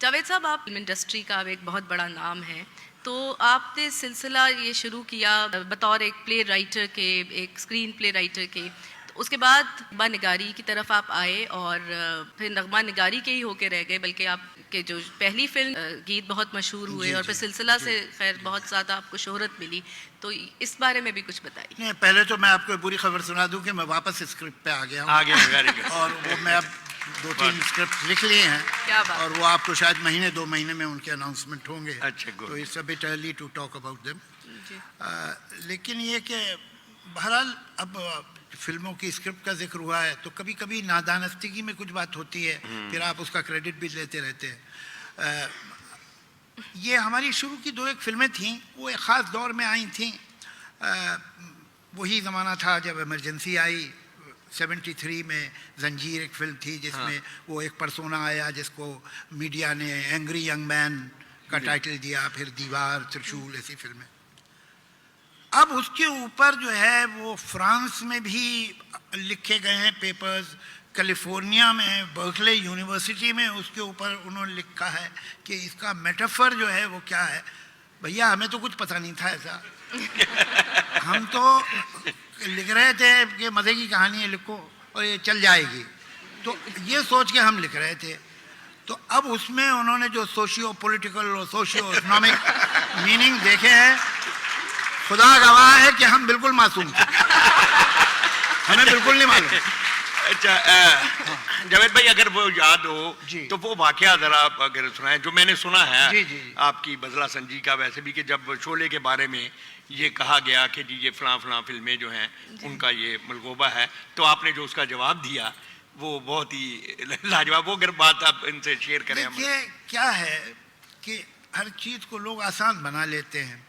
जावेद साहब, आप film industry का अब एक बहुत बड़ा नाम है, तो आपने सिलसिला ये शुरू किया बतौर एक प्ले राइटर के, एक स्क्रीन प्ले राइटर के, तो उसके बाद नगमा निगारी की तरफ आप आए और फिर नगमा निगारी के ही होके रह गए, बल्कि आपके जो पहली फिल्म गीत बहुत मशहूर हुए और फिर सिलसिला से खैर बहुत ज़्यादा आपको शोहरत मिली, तो इस बारे में भी कुछ बताइए। नहीं, पहले तो मैं आपको पूरी खबर सुना दूं कि मैं वापस स्क्रिप्ट पे आ गया हूँ और वो मैं अब 2-3 स्क्रिप्ट लिख लिए हैं। क्या बात। और वो आपको शायद महीने 2 महीने में उनके अनाउंसमेंट होंगे। अच्छा, तो it's a bit early to talk about them. लेकिन ये कि बहरहाल अब फिल्मों की स्क्रिप्ट का जिक्र हुआ है तो कभी कभी नादानस्तगी में कुछ बात होती है, फिर आप उसका क्रेडिट भी लेते रहते हैं। ये हमारी शुरू की 2-1 फिल्में थीं, वो एक ख़ास दौर में आई थीं। वही ज़माना था जब इमरजेंसी आई। 73 में जंजीर एक फिल्म थी जिसमें वो एक पर्सोना आया जिसको मीडिया ने एंग्री यंग मैन का टाइटल दिया, फिर दीवार, त्रिशूल, ऐसी फिल्में। अब उसके ऊपर जो है वो फ्रांस में भी लिखे गए हैं पेपर्स, कैलिफोर्निया में बर्कले यूनिवर्सिटी में उसके ऊपर उन्होंने लिखा है कि इसका मेटाफर जो है वो क्या है। भैया हमें तो कुछ पता नहीं था ऐसा। हम तो लिख रहे थे कि मज़े की कहानी है, लिखो और ये चल जाएगी, तो ये सोच के हम लिख रहे थे। तो अब उसमें उन्होंने जो सोशियो पॉलिटिकल और सोशियो इकोनॉमिक मीनिंग देखे हैं, खुदा गवाह है कि हम बिल्कुल मासूम थे, हमें बिल्कुल नहीं मालूम। अच्छा जावेद भाई, अगर वो याद हो तो वो वाकया जरा अगर सुनाएं जो मैंने सुना है जी। आपकी बदला संजी का, वैसे भी कि जब शोले के बारे में ये कहा गया कि जी ये फलां फिल्में जो हैं उनका ये मलगोबा है, तो आपने जो उसका जवाब दिया वो बहुत ही लाजवाब। वो अगर बात आप इनसे शेयर करें। देखिए क्या है कि हर चीज़ को लोग आसान बना लेते हैं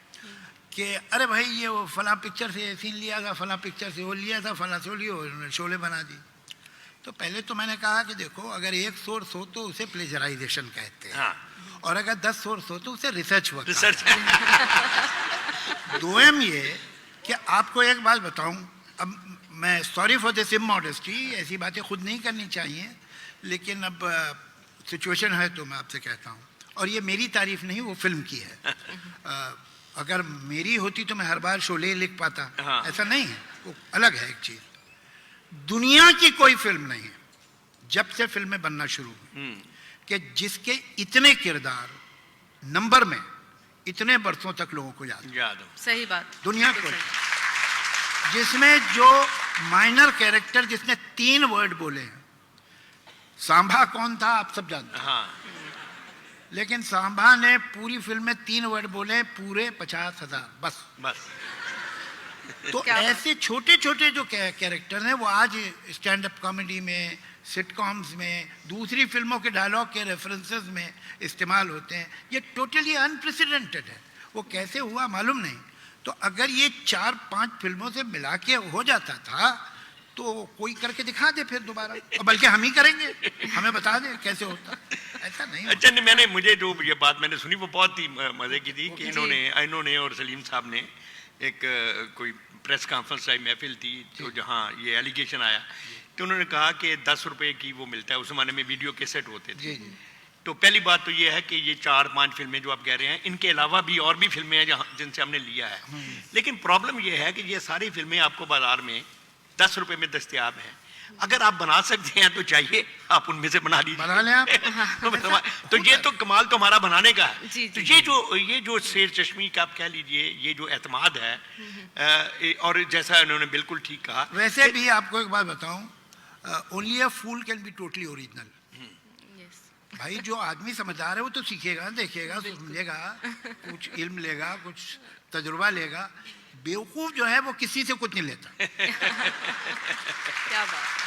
कि अरे भाई ये वो फलां पिक्चर से सीन लिया था, फलां पिक्चर से वो लिया था, फलां से वो लिया, उन्होंने शोले बना दी। तो पहले तो मैंने कहा कि देखो, अगर एक सोर्स हो तो उसे प्लेजराइजेशन कहते हैं, और अगर 10 सोर्स हो तो उसे रिसर्च वर्क। दोम ये कि आपको एक बात बताऊं, अब मैं सॉरी फॉर दिस इमॉडेस्टी, ऐसी बातें खुद नहीं करनी चाहिए, लेकिन अब सिचुएशन है तो मैं आपसे कहता हूं। और ये मेरी तारीफ नहीं, वो फिल्म की है। अगर मेरी होती तो मैं हर बार शोले लिख पाता, ऐसा नहीं है, वो अलग है एक चीज। दुनिया की कोई फिल्म नहीं है जब से फिल्में बनना शुरू हुई कि जिसके इतने किरदार नंबर में इतने बरसों तक लोगों को याद हो। सही बात। दुनिया को जिसमें जो माइनर कैरेक्टर जिसने 3 वर्ड बोले हैं, सांभा कौन था आप सब जानते हैं। लेकिन सांभा ने पूरी फिल्म में 3 वर्ड बोले, पूरे 50,000 बस। तो ऐसे छोटे छोटे जो कैरेक्टर हैं वो आज स्टैंड अप कॉमेडी में, सिटकॉम्स में, दूसरी फिल्मों के डायलॉग के रेफरेंसेस में इस्तेमाल होते हैं। ये टोटली अनप्रेसिडेंटेड है। वो कैसे हुआ मालूम नहीं। तो अगर ये 4-5 फिल्मों से मिला के हो जाता था तो कोई करके दिखा दे फिर दोबारा, और बल्कि हम ही करेंगे, हमें बता दे कैसे होता। ऐसा नहीं। अच्छा, मैंने मुझे जो ये बात मैंने सुनी वो बहुत ही मजे की थी कि इन्होंने और सलीम साहब ने एक कोई प्रेस कॉन्फ्रेंस टाइप महफिल थी तो जहाँ ये एलिगेशन आया, तो उन्होंने कहा कि 10 रुपए की वो मिलता है, उस जमाने में वीडियो कैसेट होते थे। तो पहली बात तो ये है कि ये 4-5 फिल्में जो आप कह रहे हैं, इनके अलावा भी और भी फिल्में हैं जिनसे हमने लिया है। लेकिन प्रॉब्लम ये है कि ये सारी फिल्में आपको बाजार में 10 रुपए में दस्तियाब हैं। अगर आप बना सकते हैं तो चाहिए आप उनमें से बना लीजिए, बना लें आप। तो ये तो कमाल तो हमारा बनाने का है। तो ये जो शेर चश्मी का आप कह लीजिए, ये जो एतमाद है, और जैसा उन्होंने बिल्कुल ठीक कहा। वैसे भी आपको एक बात बताऊं, only a fool can be totally original. भाई जो आदमी समझदार है वो तो सीखेगा, देखेगा, समझेगा, कुछ इल्म लेगा, कुछ तजुर्बा लेगा। बेवकूफ जो है वो किसी से कुछ नहीं लेता। क्या बात।